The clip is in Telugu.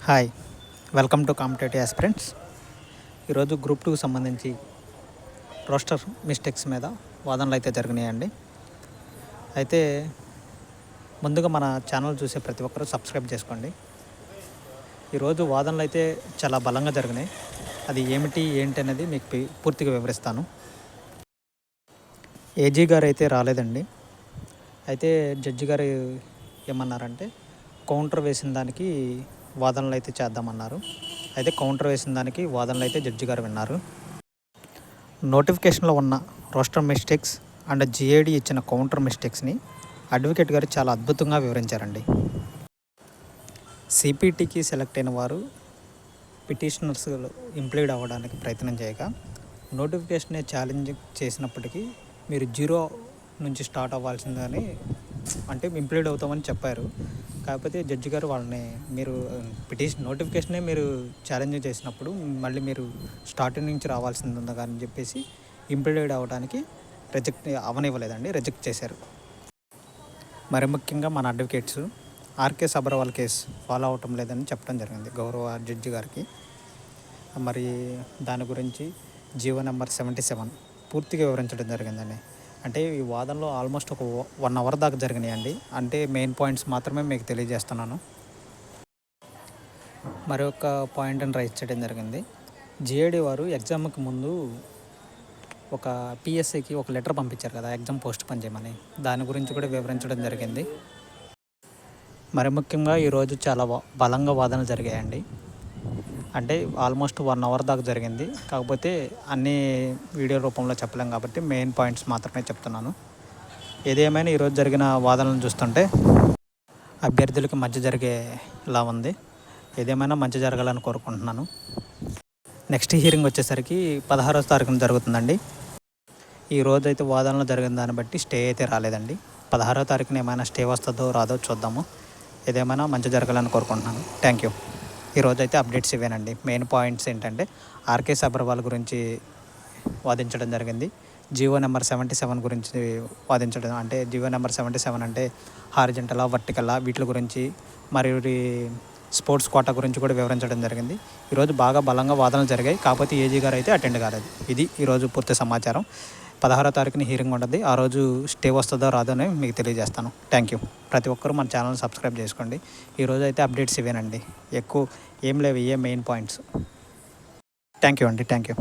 Hi, welcome to competitive aspirants. ఈరోజు గ్రూప్ 2 సంబంధించి రోస్టర్ మిస్టేక్స్ మీద వాదనలు అయితే జరిగినాయండి. అయితే ముందుగా మన ఛానల్ చూసే ప్రతి ఒక్కరూ సబ్స్క్రైబ్ చేసుకోండి. ఈరోజు వాదనలు అయితే చాలా బలంగా జరిగినాయి. అది ఏంటి అనేది మీకు పూర్తిగా వివరిస్తాను. ఏజీ గారు అయితే రాలేదండి. అయితే జడ్జి గారు ఏమన్నారంటే కౌంటర్ వేసిన దానికి వాదనలు అయితే చేద్దామన్నారు. అయితే కౌంటర్ వేసిన దానికి వాదనలు అయితే జడ్జి గారు విన్నారు. నోటిఫికేషన్లో ఉన్న రోస్టర్ మిస్టేక్స్ అండ్ జిఏడి ఇచ్చిన కౌంటర్ మిస్టేక్స్ని అడ్వకేట్ గారు చాలా అద్భుతంగా వివరించారండి. సిపిటికి సెలెక్ట్ అయిన వారు పిటిషనర్స్ ఇంప్లీడ్ అవ్వడానికి ప్రయత్నం చేయగా నోటిఫికేషనే ఛాలెంజ్ చేసినప్పటికీ మీరు 0 నుంచి స్టార్ట్ అవ్వాల్సిందని అంటే ఇంప్లీడ్ అవుతామని చెప్పారు. కాకపోతే జడ్జి గారు వాళ్ళని మీరు నోటిఫికేషనే మీరు ఛాలెంజ్ చేసినప్పుడు మళ్ళీ మీరు స్టార్టింగ్ నుంచి రావాల్సింది ఉందా అని చెప్పేసి ఇంప్లీడ్ అవ్వడానికి రిజెక్ట్ చేశారు. మరి ముఖ్యంగా మన advocates R K Sabharwal case follow అవటం లేదని చెప్పడం జరిగింది గౌరవ జడ్జి గారికి. మరి దాని గురించి జీవో నెంబర్ 77 పూర్తిగా వివరించడం జరిగిందండి. అంటే ఈ వాదనలో ఆల్మోస్ట్ ఒక 1 అవర్ దాకా జరిగినాయండి. అంటే మెయిన్ పాయింట్స్ మాత్రమే మీకు తెలియజేస్తున్నాను. మరొక పాయింట్ని రైజ్ చేయడం జరిగింది. జిఏడి వారు ఎగ్జామ్కి ముందు ఒక పిఎస్సికి ఒక లెటర్ పంపించారు కదా, ఎగ్జామ్ పోస్ట్ పోన్ చేయమని. దాని గురించి కూడా వివరించడం జరిగింది. మరి ముఖ్యంగా ఈరోజు చాలా బలంగా వాదనలు జరిగాయండి. అంటే ఆల్మోస్ట్ 1 అవర్ దాకా జరిగింది. కాకపోతే అన్నీ వీడియో రూపంలో చెప్పలేం కాబట్టి మెయిన్ పాయింట్స్ మాత్రమే చెప్తున్నాను. ఏదేమైనా ఈరోజు జరిగిన వాదనలను చూస్తుంటే అభ్యర్థులకి మంచి జరిగేలా ఉంది. ఏదేమైనా మంచి జరగాలని కోరుకుంటున్నాను. నెక్స్ట్ హియరింగ్ వచ్చేసరికి 16వ తారీఖున జరుగుతుందండి. ఈరోజు అయితే వాదనలు జరిగిన దాన్ని బట్టి స్టే అయితే రాలేదండి. 16వ తారీఖున ఏమైనా స్టే వస్తుందో రాదో చూద్దాము. ఏదేమైనా మంచి జరగాలని కోరుకుంటున్నాను. Thank you. ఈరోజు అయితే అప్డేట్స్ ఇవేనండి. మెయిన్ పాయింట్స్ ఏంటంటే ఆర్కే సబర్వాల్ గురించి వాదించడం జరిగింది. జీవో నెంబర్ 77 గురించి వాదించడం, అంటే జీవో నెంబర్ 77 అంటే హారిజంటలా వర్టికలా వీటి గురించి మరియు స్పోర్ట్స్ కోటా గురించి కూడా వివరించడం జరిగింది. ఈరోజు బాగా బలంగా వాదనలు జరిగాయి. కాకపోతే ఏజీ గారు అయితే అటెండ్ కాలేదు. ఇది ఈరోజు పూర్తి సమాచారం. 16వ తారీఖున హియరింగ్ ఉంటుంది. ఆ రోజు స్టే వస్తుందో రాదో అని మీకు తెలియజేస్తాను. Thank you. ప్రతి ఒక్కరూ మన ఛానల్ సబ్స్క్రైబ్ చేసుకోండి. ఈరోజు అయితే అప్డేట్స్ ఇవేనండి. ఎక్కువ ఏం లేవు, ఇవే మెయిన్ పాయింట్స్. థ్యాంక్ యూ అండి. Thank you.